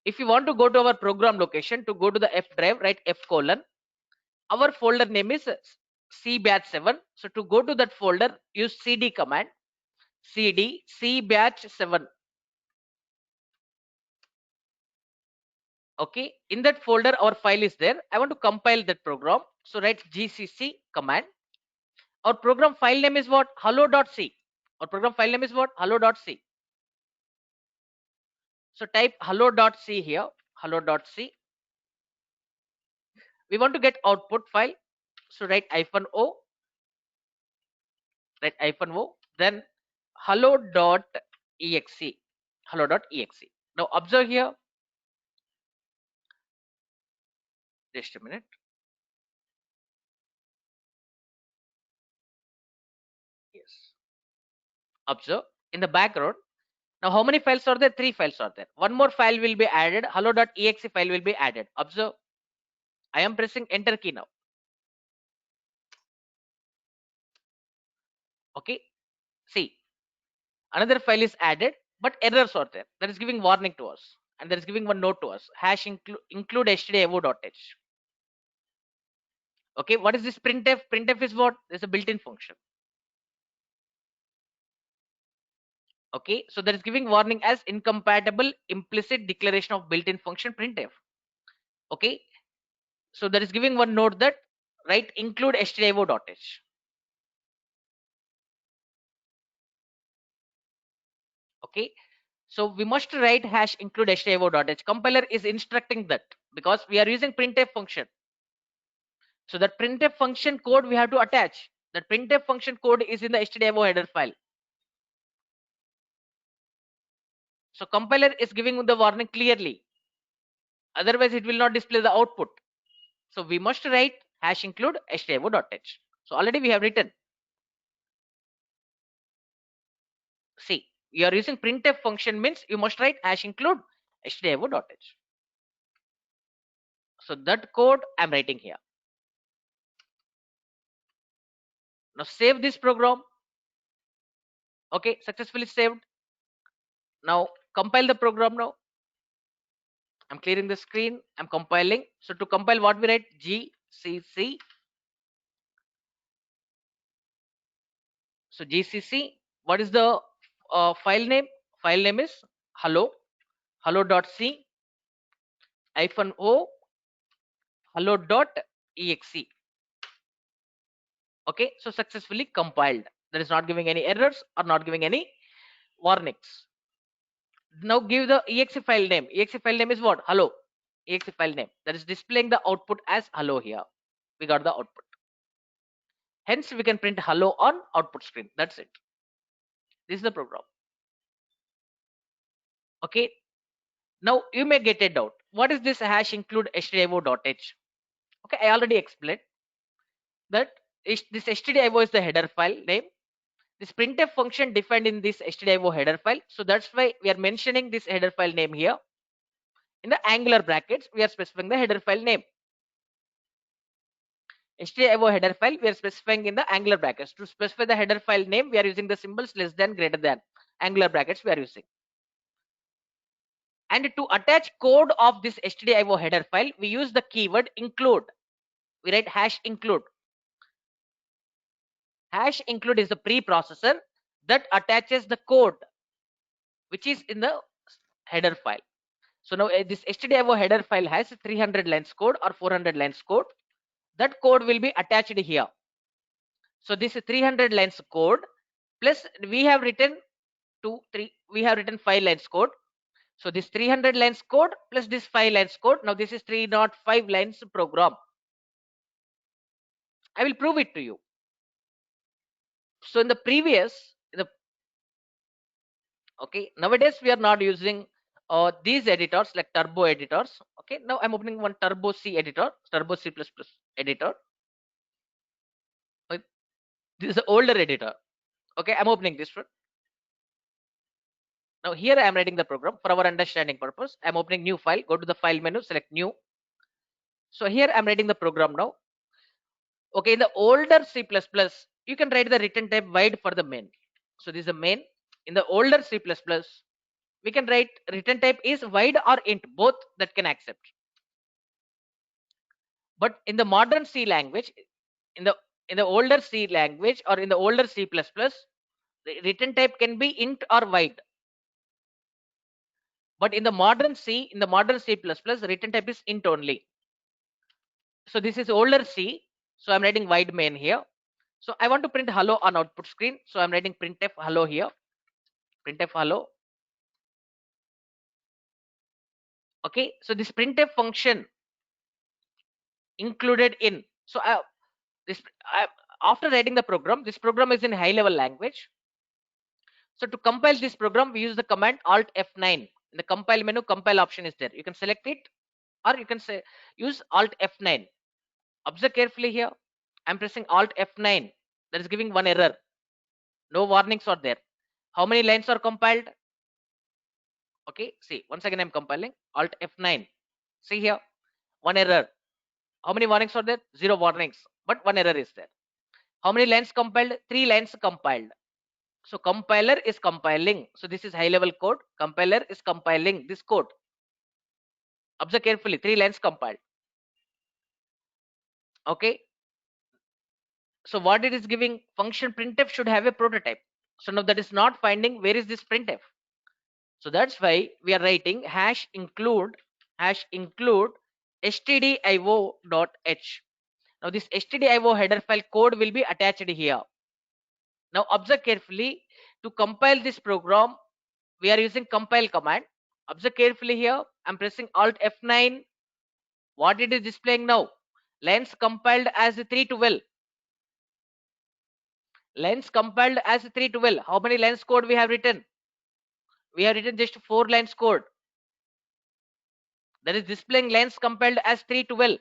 [SPEAKER 1] If you want to go to our program location, to go to the F drive, write F colon. Our folder name is C batch 7. So to go to that folder, use cd command. Cd C batch 7. Okay, in that folder our file is there. I want to compile that program. So write gcc command. Our program file name is what? Hello.c. Our program file name is what? Hello.c. So type hello.c here. Hello.c. We want to get output file. So write -o. Write -o. Then hello.exe. Hello.exe. Now observe here. Just a minute. Yes. Observe in the background. Now how many files are there? 3 files are there. One more file will be added. Hello.exe file will be added. Observe. I am pressing enter key now. Okay. See, another file is added, but errors are there. That is giving warning to us. And that is giving one note to us. Hash include stdio.h. Okay. What is this printf? Printf is what? There's a built-in function. Okay. So that is giving warning as incompatible implicit declaration of built-in function printf. Okay. So that is giving one note that write include stdio.h. Okay. So we must write hash include stdio.h. Compiler is instructing that because we are using printf function. So that printf function code we have to attach. That printf function code is in the stdio header file. So compiler is giving the warning clearly. Otherwise it will not display the output. So we must write hash include stdio.h. So already we have written. you are using printf function means you must write hash include stdio.h. So that code I'm writing here. Now save this program. Okay, successfully saved. Now compile the program now. I'm clearing the screen. I'm compiling. So to compile, what we write? GCC. So GCC. What is the file name? File name is hello.c hyphen o hello.exe. Okay, so successfully compiled. That is not giving any errors or not giving any warnings. Now give the exe file name. Exe file name is what? Hello. Exe file name. That is displaying the output as hello here. We got the output. Hence, we can print hello on output screen. That's it. This is the program. Okay. Now you may get a doubt. What is this hash include stdio.h? Okay, I already explained that this stdio is the header file name. This printf function defined in this stdio header file. So that's why we are mentioning this header file name here. In the angular brackets, we are specifying the header file name. stdio header file, we are specifying in the angular brackets. To specify the header file name, we are using the symbols less than, greater than. Angular brackets we are using. And to attach code of this stdio header file, we use the keyword include. We write hash include. Hash include is the preprocessor that attaches the code which is in the header file. So now this stdio header file has 300 lines code or 400 lines code. That code will be attached here. So this is 300 lines code plus we have written we have written 5 lines code. So this 300 lines code plus this 5 lines code. Now this is 305 lines program. I will prove it to you. So in the okay, nowadays we are not using these editors like turbo editors. Okay, now I'm opening one turbo C editor, turbo C++ editor. This is the older editor. Okay, I'm opening this one. Now here I am writing the program for our understanding purpose. I'm opening new file. Go to the file menu, select new. So here I'm writing the program now. Okay, in the older C++, you can write the return type void for the main. So this is the main. In the older C++, we can write return type is void or int, both that can accept. But in the modern C language, in the older C language or in the older C++, the return type can be int or void. But in the modern C, return type is int only. So this is older C. So I'm writing void main here. So I want to print hello on output screen. So I'm writing printf hello here. Printf hello. Okay. So this printf function included in. So after writing the program, this program is in high level language. So to compile this program, we use the command Alt F9. In the compile menu, compile option is there. You can select it, or you can say use Alt F9. Observe carefully here. I'm pressing Alt F9. That is giving one error. No warnings are there. How many lines are compiled? Okay, see, once again I'm compiling. Alt F9. See here, one error. How many warnings are there? Zero warnings, but one error is there. How many lines compiled? 3 lines compiled. So compiler is compiling. So this is high level code. Compiler is compiling this code. Observe carefully. 3 lines compiled. Okay. So what it is giving? Function printf should have a prototype. So now that is not finding where is this printf. So that's why we are writing hash include stdio.h. Now this stdio header file code will be attached here. Now observe carefully. To compile this program, we are using compile command. Observe carefully here. I'm pressing Alt F9. What it is displaying now? Lines compiled as 312. Lines compiled as 312. How many lines code we have written? We have written just 4 lines code. That is displaying lines compiled as 312.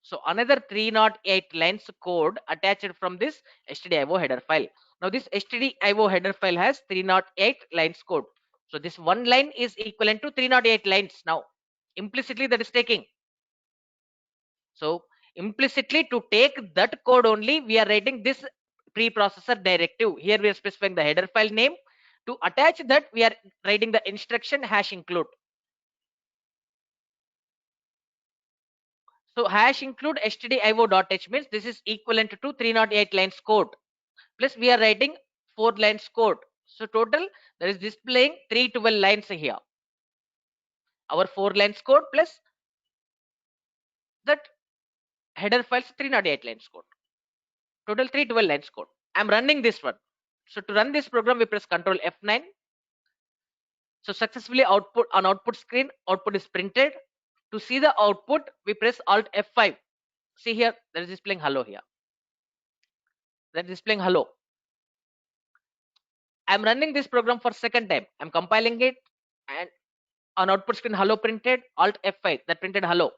[SPEAKER 1] So another 308 lines code attached from this stdio header file. Now this stdio header file has 308 lines code. So this one line is equivalent to 308 lines now. Implicitly that is taking. So implicitly to take that code only, we are writing this preprocessor directive. Here we are specifying the header file name. To attach that, we are writing the instruction hash include. So hash include stdio.h means this is equivalent to 308 lines code. Plus we are writing 4 lines code. So total that is displaying 312 lines here. Our 4 lines code plus that header files 308 lines code. Total 312 lines code. I'm running this one. So to run this program, we press Control F9. So successfully output on output screen, output is printed. To see the output, we press Alt F5. See here, that is displaying hello here. That is displaying hello. I'm running this program for second time. I'm compiling it and on output screen hello printed, Alt F5 that printed hello.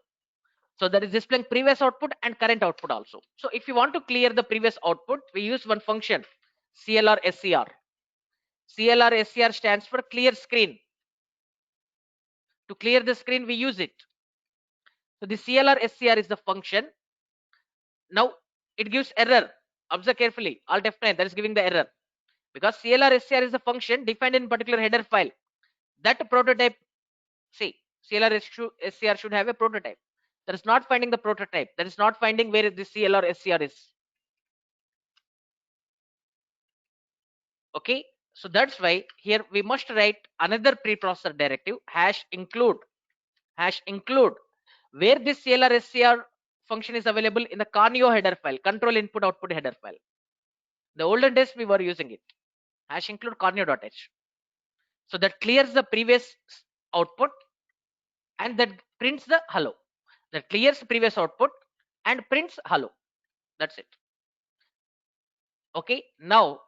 [SPEAKER 1] So that is displaying previous output and current output also. So if you want to clear the previous output, we use one function CLR SCR. CLR SCR stands for clear screen. To clear the screen, we use it. So the CLR SCR is the function. Now it gives error. Observe carefully. Alt F9 that is giving the error because CLR SCR is the function defined in particular header file. That prototype, see, CLR SCR should have a prototype. That is not finding the prototype. That is not finding where this CLR SCR is. Okay, so that's why here we must write another preprocessor directive hash include where this CLR SCR function is available in the Conio header file, control input output header file. The olden days we were using it. Hash include conio.h. So that clears the previous output and that prints the hello. That clears previous output and prints hello. That's it. Okay, now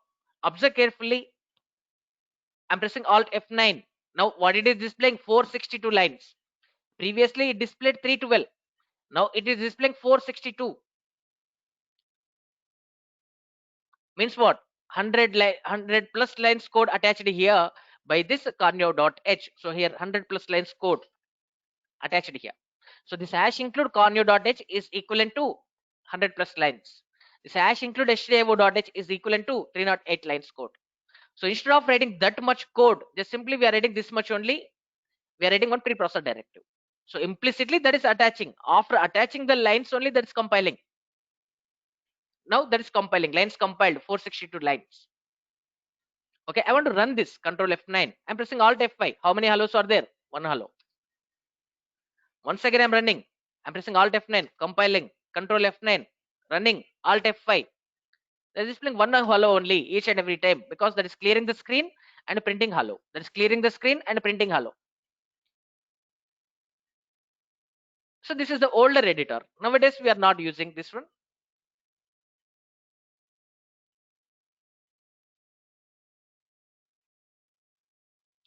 [SPEAKER 1] observe carefully. I'm pressing Alt F9. Now what it is displaying 462 lines. Previously it displayed 312. Now it is displaying 462. Means what? 100 plus lines code attached here by this conio.h. So here 100 plus lines code attached here. So this hash include conio.h is equivalent to 100 plus lines. This hash include stdio.h is equivalent to 308 lines code. So instead of writing that much code, just simply we are writing this much only. We are writing one preprocessor directive. So implicitly that is attaching. After attaching the lines only, that is compiling. Now that is compiling. Lines compiled 462 lines. Okay, I want to run this. Control F9. I'm pressing Alt F5. How many hellos are there? One hello. Once again I'm running. I'm pressing Alt F9. Compiling. Control F9. Running. Alt F5. That is displaying one hello only each and every time because that is clearing the screen and printing hello. That is clearing the screen and printing hello. So this is the older editor. Nowadays we are not using this one.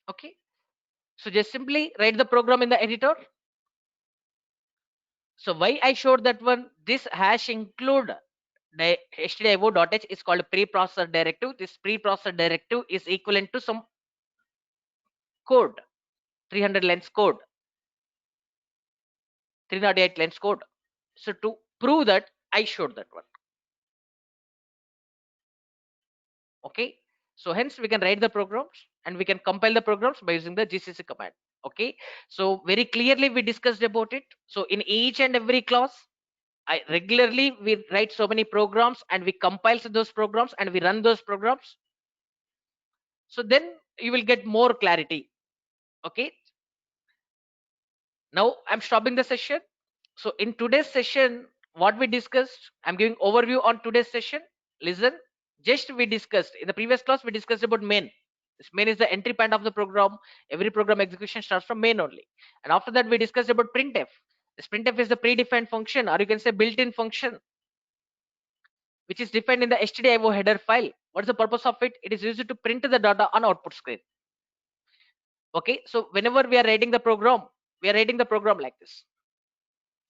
[SPEAKER 1] Okay. So just simply write the program in the editor. So why I showed that one, this hash include stdio.h is called preprocessor directive. This preprocessor directive is equivalent to some code, 300 lines code, 308 lines code. So to prove that, I showed that one. Okay. So hence we can write the programs and we can compile the programs by using the GCC command. Okay. So very clearly we discussed about it. So in each and every class, I regularly we write so many programs and we compile those programs and we run those programs. So then you will get more clarity. Okay. Now I'm stopping the session. So in today's session, what we discussed, I'm giving overview on today's session. Listen, just we discussed in the previous class, we discussed about main. This main is the entry point of the program. Every program execution starts from main only. And after that, we discussed about printf. This printf is the predefined function, or you can say built-in function, which is defined in the stdio header file. What's the purpose of it? It is used to print the data on output screen. Okay, so whenever we are writing the program, we are writing the program like this.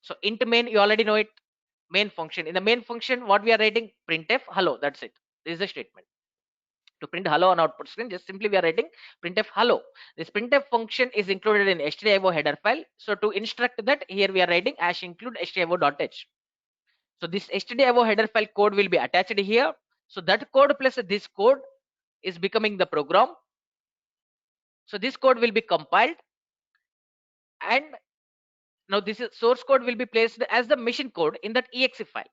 [SPEAKER 1] So int main, you already know it, main function. In the main function, what we are writing? Printf hello. That's it. This is the statement. To print hello on output screen, just simply we are writing printf hello. This printf function is included in stdio header file. So to instruct that, here we are writing hash include stdio.h. So this stdio header file code will be attached here. So that code plus this code is becoming the program. So this code will be compiled, and now this is source code will be placed as the machine code in that exe file.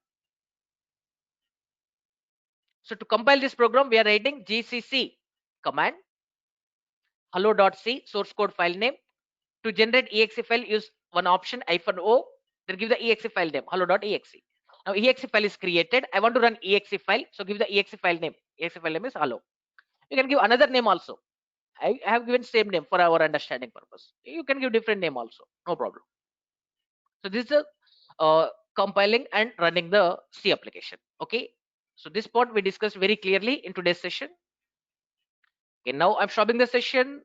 [SPEAKER 1] So to compile this program, we are writing gcc command hello.c source code file name. To generate exe file, use one option -o, then give the exe file name hello.exe. Now exe file is created. I want to run exe file, so give the exe file name. Exe file name is hello. You can give another name also. I have given same name for our understanding purpose. You can give different name also, no problem. So this is a compiling and running the C application. Okay. So this part we discussed very clearly in today's session. Okay, now I'm stopping the session.